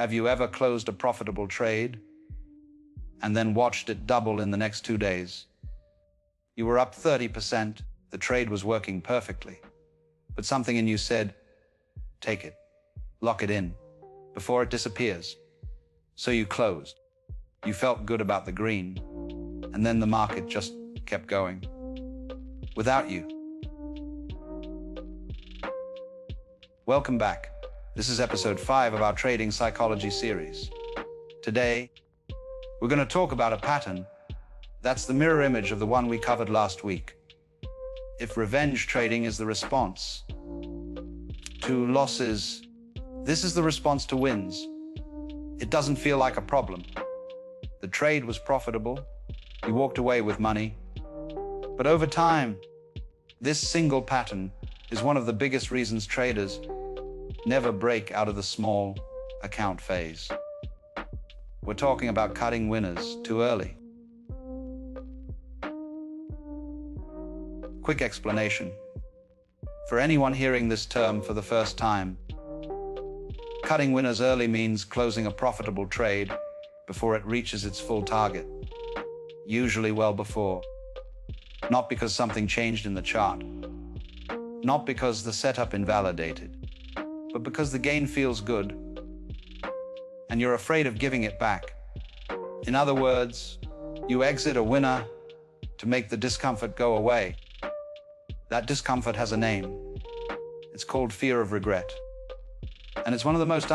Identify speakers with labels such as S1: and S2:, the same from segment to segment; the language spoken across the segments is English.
S1: Have you ever closed a profitable trade and then watched it double in the next 2 days? You were up 30%, the trade was working perfectly, but something in you said, take it, lock it in, before it disappears. So you closed. You felt good about the green, and then the market just kept going without you. Welcome back. This is episode 5 of our trading psychology series. Today, we're going to talk about a pattern that's the mirror image of the one we covered last week. If revenge trading is the response to losses, this is the response to wins. It doesn't feel like a problem. The trade was profitable. You walked away with money. But over time, this single pattern is one of the biggest reasons traders never break out of the small account phase. We're talking about cutting winners too early. Quick explanation. For anyone hearing this term for the first time, cutting winners early means closing a profitable trade before it reaches its full target, usually well before. Not because something changed in the chart, not because the setup invalidated, but because the gain feels good and you're afraid of giving it back. In other words, you exit a winner to make the discomfort go away. That discomfort has a name. It's called fear of regret. And it's one of the most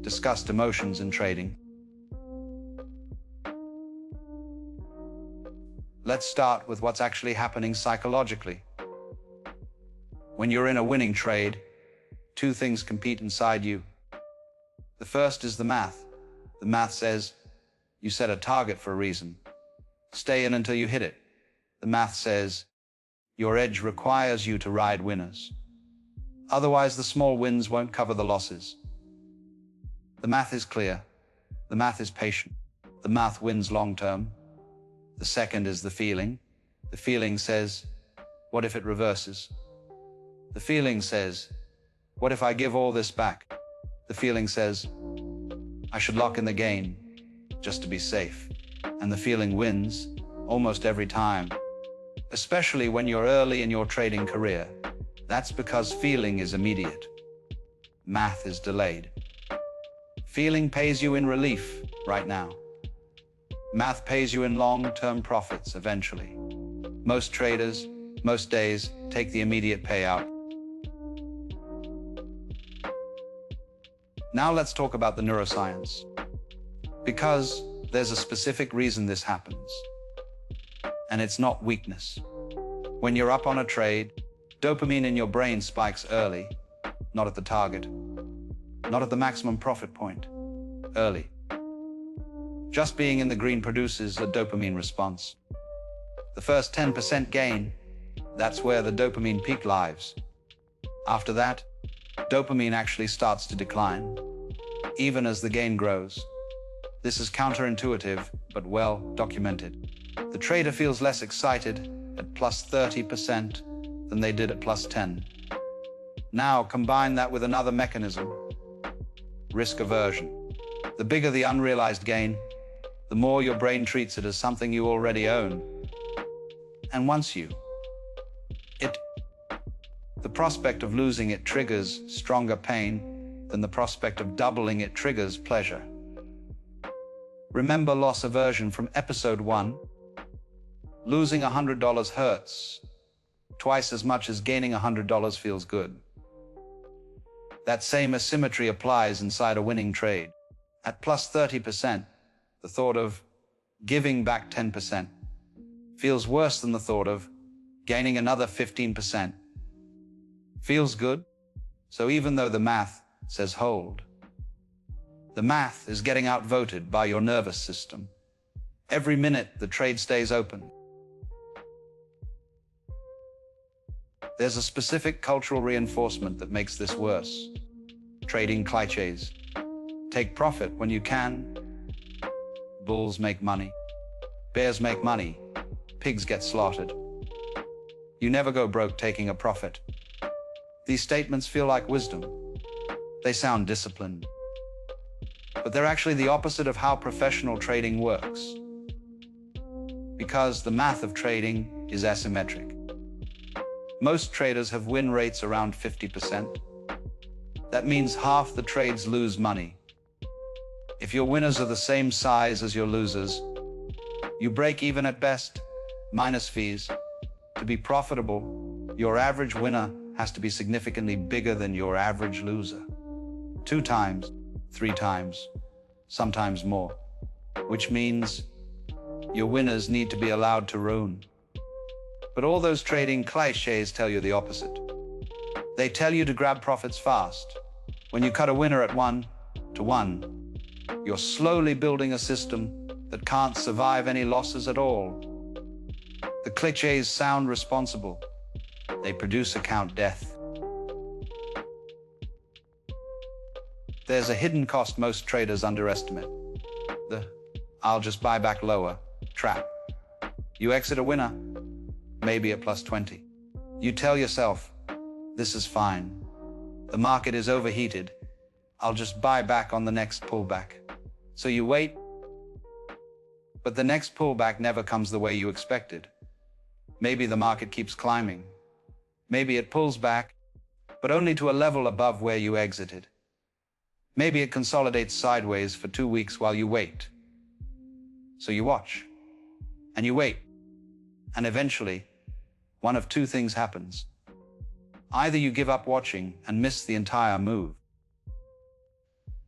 S1: discussed emotions in trading. Let's start with what's actually happening psychologically. When you're in a winning trade, two things compete inside you. The first is the math. The math says, you set a target for a reason. Stay in until you hit it. The math says, your edge requires you to ride winners. Otherwise, the small wins won't cover the losses. The math is clear. The math is patient. The math wins long term. The second is the feeling. The feeling says, what if it reverses? The feeling says, what if I give all this back? The feeling says, I should lock in the gain, just to be safe. And the feeling wins almost every time, especially when you're early in your trading career. That's because feeling is immediate. Math is delayed. Feeling pays you in relief right now. Math pays you in long-term profits eventually. Most traders, most days, take the immediate payout. Now let's talk about the neuroscience. Because there's a specific reason this happens. And it's not weakness. When you're up on a trade, dopamine in your brain spikes early, not at the target, not at the maximum profit point, early. Just being in the green produces a dopamine response. The first 10% gain, that's where the dopamine peak lives. After that, dopamine actually starts to decline, even as the gain grows. This is counterintuitive, but well documented. The trader feels less excited at plus 30% than they did at plus 10. Now combine that with another mechanism, risk aversion. The bigger the unrealized gain, the more your brain treats it as something you already own. And once the prospect of losing it triggers stronger pain than the prospect of doubling it triggers pleasure. Remember loss aversion from episode 1? Losing $100 hurts twice as much as gaining $100 feels good. That same asymmetry applies inside a winning trade. At plus 30%, the thought of giving back 10% feels worse than the thought of gaining another 15%. Feels good? So even though the math says hold, the math is getting outvoted by your nervous system. Every minute the trade stays open. There's a specific cultural reinforcement that makes this worse. Trading clichés. Take profit when you can. Bulls make money. Bears make money. Pigs get slaughtered. You never go broke taking a profit. These statements feel like wisdom. They sound disciplined. but they're actually the opposite of how professional trading works. Because the math of trading is asymmetric. Most traders have win rates around 50%. That means half the trades lose money. If your winners are the same size as your losers, you break even at best, minus fees. To be profitable, your average winner has to be significantly bigger than your average loser. 2 times, 3 times, sometimes more. Which means your winners need to be allowed to ruin. But all those trading cliches tell you the opposite. They tell you to grab profits fast. When you cut a winner at 1-to-1, you're slowly building a system that can't survive any losses at all. The cliches sound responsible. They produce account death. There's a hidden cost most traders underestimate. The "I'll just buy back lower" trap. You exit a winner, maybe at plus 20. You tell yourself, this is fine. The market is overheated. I'll just buy back on the next pullback. So you wait, but the next pullback never comes the way you expected. Maybe the market keeps climbing. Maybe it pulls back, but only to a level above where you exited. Maybe it consolidates sideways for 2 weeks while you wait. So you watch, and you wait, and eventually, one of 2 things happens. Either you give up watching and miss the entire move,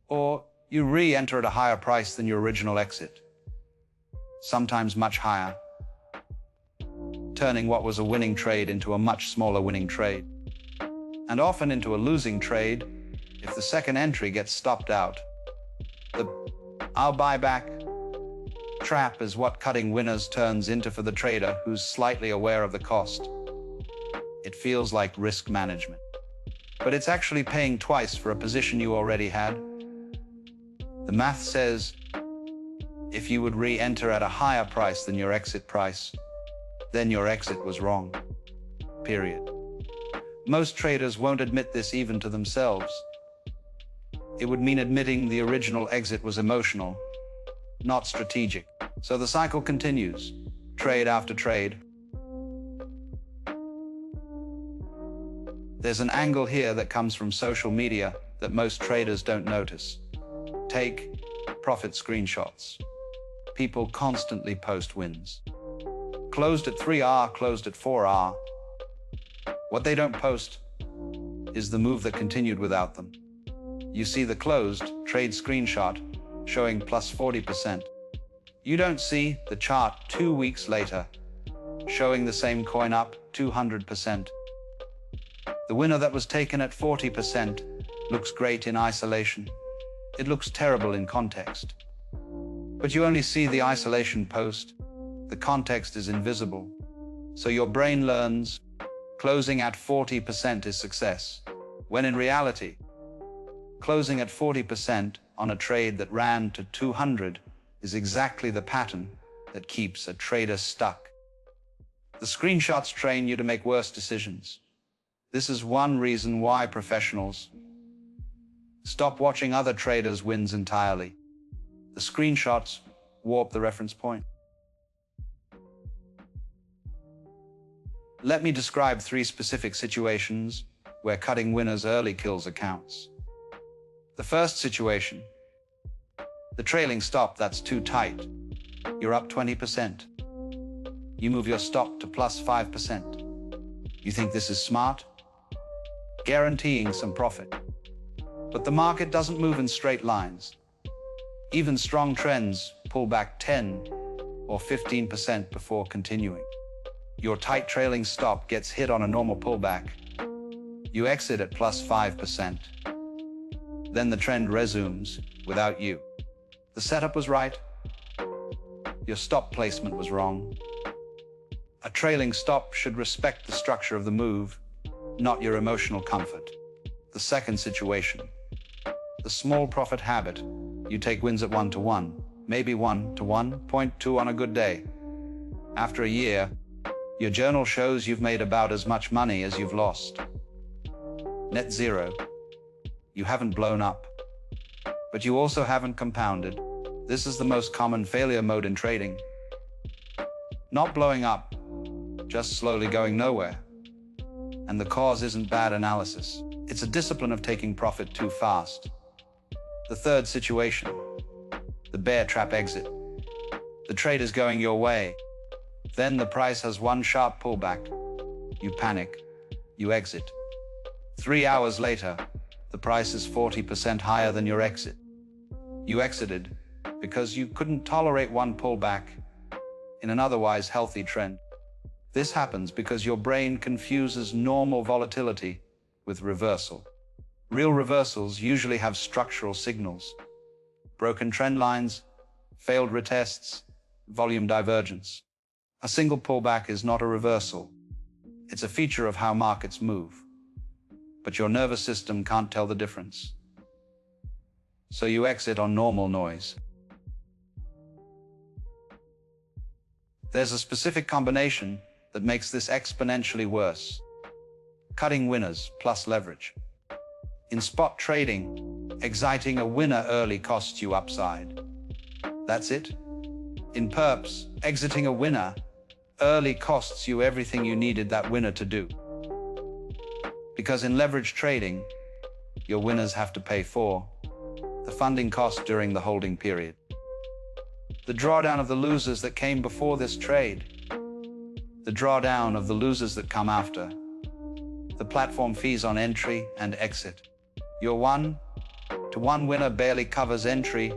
S1: or you re-enter at a higher price than your original exit, sometimes much higher, turning what was a winning trade into a much smaller winning trade, and often into a losing trade if the second entry gets stopped out. The "I'll buy back" trap is what cutting winners turns into for the trader who's slightly aware of the cost. It feels like risk management, but it's actually paying twice for a position you already had. The math says, if you would re-enter at a higher price than your exit price, then your exit was wrong. Period. Most traders won't admit this even to themselves. It would mean admitting the original exit was emotional, not strategic. So the cycle continues, trade after trade. There's an angle here that comes from social media that most traders don't notice. Take profit screenshots. People constantly post wins. Closed at 3R, closed at 4R. What they don't post is the move that continued without them. You see the closed trade screenshot showing plus 40%. You don't see the chart 2 weeks later showing the same coin up 200%. The winner that was taken at 40% looks great in isolation. It looks terrible in context. But you only see the isolation post. The context is invisible. So your brain learns closing at 40% is success, when in reality, closing at 40% on a trade that ran to 200 is exactly the pattern that keeps a trader stuck. The screenshots train you to make worse decisions. This is one reason why professionals stop watching other traders' wins entirely. The screenshots warp the reference point. Let me describe 3 specific situations where cutting winners early kills accounts. The first situation, the trailing stop that's too tight. You're up 20%. You move your stop to plus 5%. You think this is smart? Guaranteeing some profit. But the market doesn't move in straight lines. Even strong trends pull back 10 or 15% before continuing. Your tight trailing stop gets hit on a normal pullback. You exit at plus 5%. Then the trend resumes without you. The setup was right. Your stop placement was wrong. A trailing stop should respect the structure of the move, not your emotional comfort. The second situation, the small profit habit. You take wins at 1-to-1, maybe 1-to-1.2 on a good day. After a year, your journal shows you've made about as much money as you've lost. Net zero. You haven't blown up. but you also haven't compounded. This is the most common failure mode in trading. Not blowing up, just slowly going nowhere. And the cause isn't bad analysis. It's a discipline of taking profit too fast. The third situation, the bear trap exit. The trade is going your way. Then the price has one sharp pullback. You panic. You exit. 3 hours later, the price is 40% higher than your exit. You exited because you couldn't tolerate one pullback in an otherwise healthy trend. This happens because your brain confuses normal volatility with reversal. Real reversals usually have structural signals: broken trend lines, failed retests, volume divergence. A single pullback is not a reversal. It's a feature of how markets move. But your nervous system can't tell the difference. So you exit on normal noise. There's a specific combination that makes this exponentially worse. Cutting winners plus leverage. In spot trading, exiting a winner early costs you upside. That's it. In perps, exiting a winner early costs you everything you needed that winner to do. Because in leverage trading, your winners have to pay for the funding cost during the holding period, the drawdown of the losers that came before this trade, the drawdown of the losers that come after, the platform fees on entry and exit. Your 1-to-1 winner barely covers entry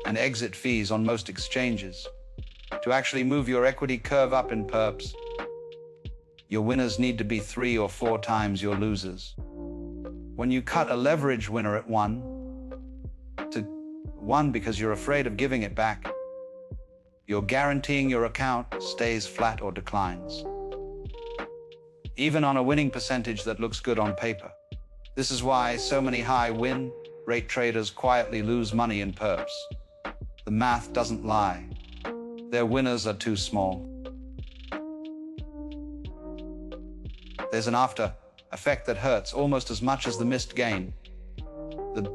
S1: and exit fees on most exchanges. To actually move your equity curve up in perps, your winners need to be 3 or 4 times your losers. When you cut a leverage winner at 1-to-1 because you're afraid of giving it back, you're guaranteeing your account stays flat or declines, even on a winning percentage that looks good on paper. This is why so many high win rate traders quietly lose money in perps. The math doesn't lie. Their winners are too small. There's an after effect that hurts almost as much as the missed gain. The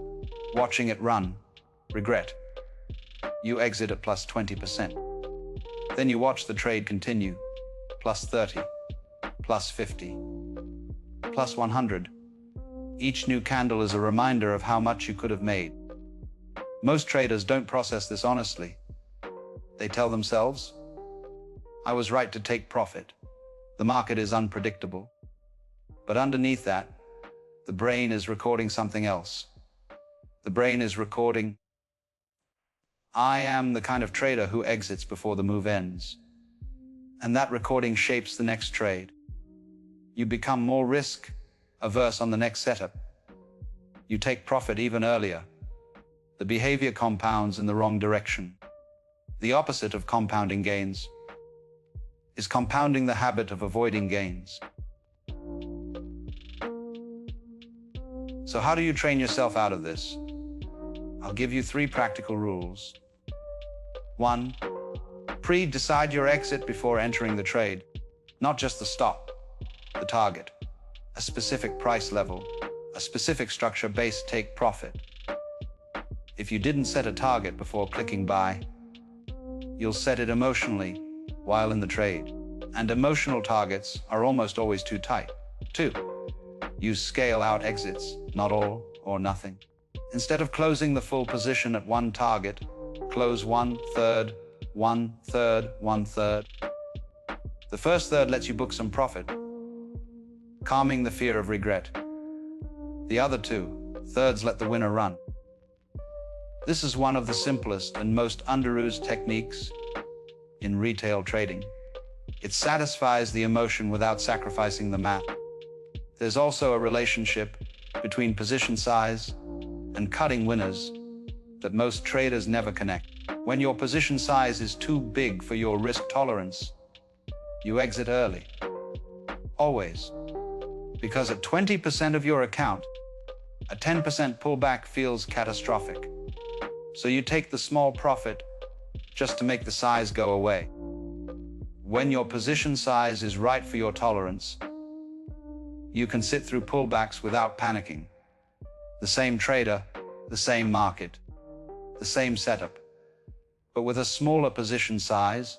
S1: watching it run, regret. You exit at plus 20%. Then you watch the trade continue, plus 30, plus 50, plus 100. Each new candle is a reminder of how much you could have made. Most traders don't process this honestly. They tell themselves, I was right to take profit. The market is unpredictable. But underneath that, the brain is recording something else. The brain is recording, I am the kind of trader who exits before the move ends. And that recording shapes the next trade. You become more risk averse on the next setup. You take profit even earlier. The behavior compounds in the wrong direction. The opposite of compounding gains is compounding the habit of avoiding gains. So how do you train yourself out of this? I'll give you 3 practical rules. 1. Decide your exit before entering the trade. Not just the stop, the target, a specific price level, a specific structure-based take profit. If you didn't set a target before clicking buy, you'll set it emotionally while in the trade. And emotional targets are almost always too tight. 2. Use scale-out exits, not all or nothing. Instead of closing the full position at one target, close 1/3, 1/3, 1/3. The first third lets you book some profit, calming the fear of regret. The other 2/3 let the winner run. This is one of the simplest and most underused techniques in retail trading. It satisfies the emotion without sacrificing the math. There's also a relationship between position size and cutting winners that most traders never connect. When your position size is too big for your risk tolerance, you exit early. Always. Because at 20% of your account, a 10% pullback feels catastrophic. So you take the small profit just to make the size go away. When your position size is right for your tolerance, you can sit through pullbacks without panicking. The same trader, the same market. the same setup, but with a smaller position size,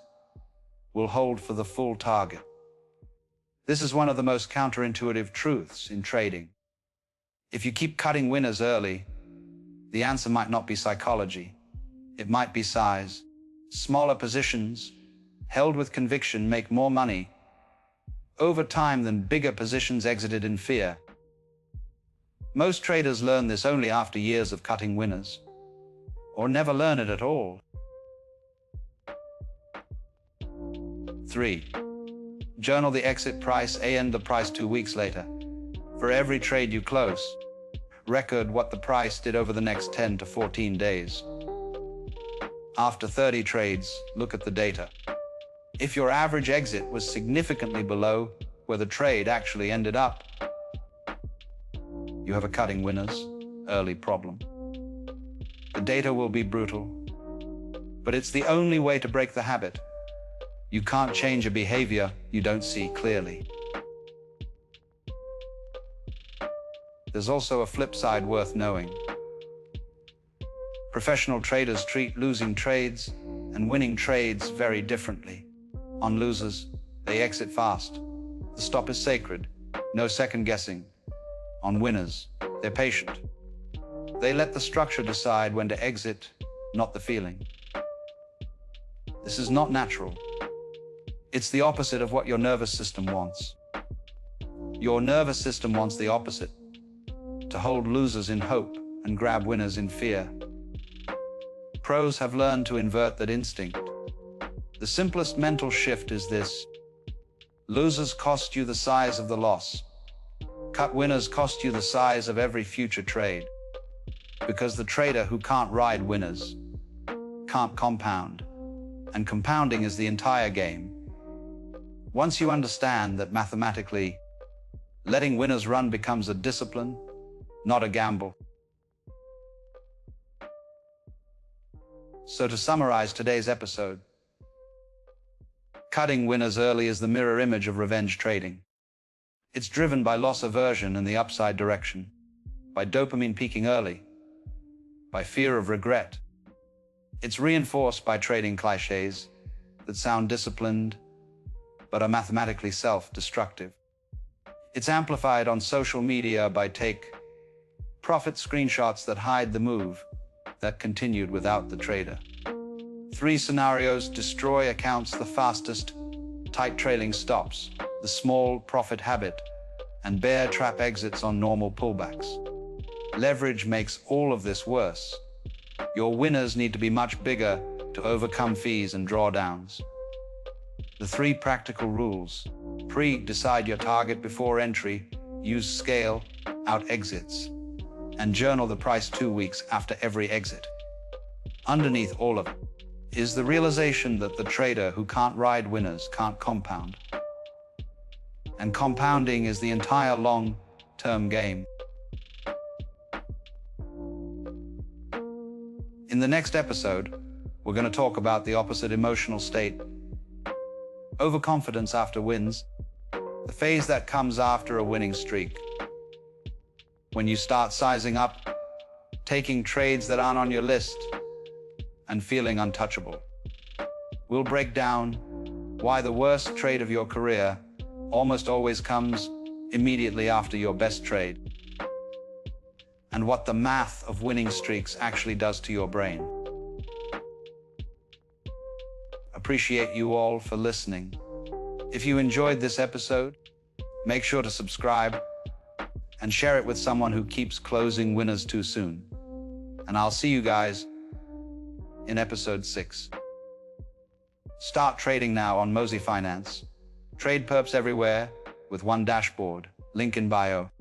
S1: will hold for the full target. This is one of the most counterintuitive truths in trading. If you keep cutting winners early, the answer might not be psychology. It might be size. Smaller positions, held with conviction, make more money over time than bigger positions exited in fear. Most traders learn this only after years of cutting winners, or never learn it at all. 3. Journal the exit price and the price 2 weeks later. For every trade you close, record what the price did over the next 10 to 14 days. After 30 trades, look at the data. If your average exit was significantly below where the trade actually ended up, you have a cutting winners early problem. The data will be brutal, but it's the only way to break the habit. You can't change a behavior you don't see clearly. There's also a flip side worth knowing. Professional traders treat losing trades and winning trades very differently. On losers, they exit fast. The stop is sacred, no second guessing. On winners, they're patient. They let the structure decide when to exit, not the feeling. This is not natural. It's the opposite of what your nervous system wants. Your nervous system wants the opposite, to hold losers in hope and grab winners in fear. Pros have learned to invert that instinct. The simplest mental shift is this: losers cost you the size of the loss. Cut winners cost you the size of every future trade. Because the trader who can't ride winners can't compound, and compounding is the entire game. Once you understand that mathematically, letting winners run becomes a discipline, not a gamble. So to summarize today's episode, cutting winners early is the mirror image of revenge trading. It's driven by loss aversion in the upside direction, by dopamine peaking early, by fear of regret. It's reinforced by trading cliches that sound disciplined, but are mathematically self-destructive. It's amplified on social media by take-profit screenshots that hide the move that continued without the trader. 3 scenarios destroy accounts the fastest: tight trailing stops, the small profit habit, and bear trap exits on normal pullbacks. Leverage makes all of this worse. Your winners need to be much bigger to overcome fees and drawdowns. The 3 practical rules: decide your target before entry, use scale out exits, and journal the price 2 weeks after every exit. Underneath all of it is the realization that the trader who can't ride winners can't compound. And compounding is the entire long-term game. In the next episode, we're going to talk about the opposite emotional state: overconfidence after wins, the phase that comes after a winning streak. When you start sizing up, taking trades that aren't on your list, and feeling untouchable. We'll break down why the worst trade of your career almost always comes immediately after your best trade, and what the math of winning streaks actually does to your brain. Appreciate you all for listening. If you enjoyed this episode, make sure to subscribe and share it with someone who keeps closing winners too soon. And I'll see you guys in episode 6. Start trading now on Mosey Finance. Trade perps everywhere with one dashboard. Link in bio.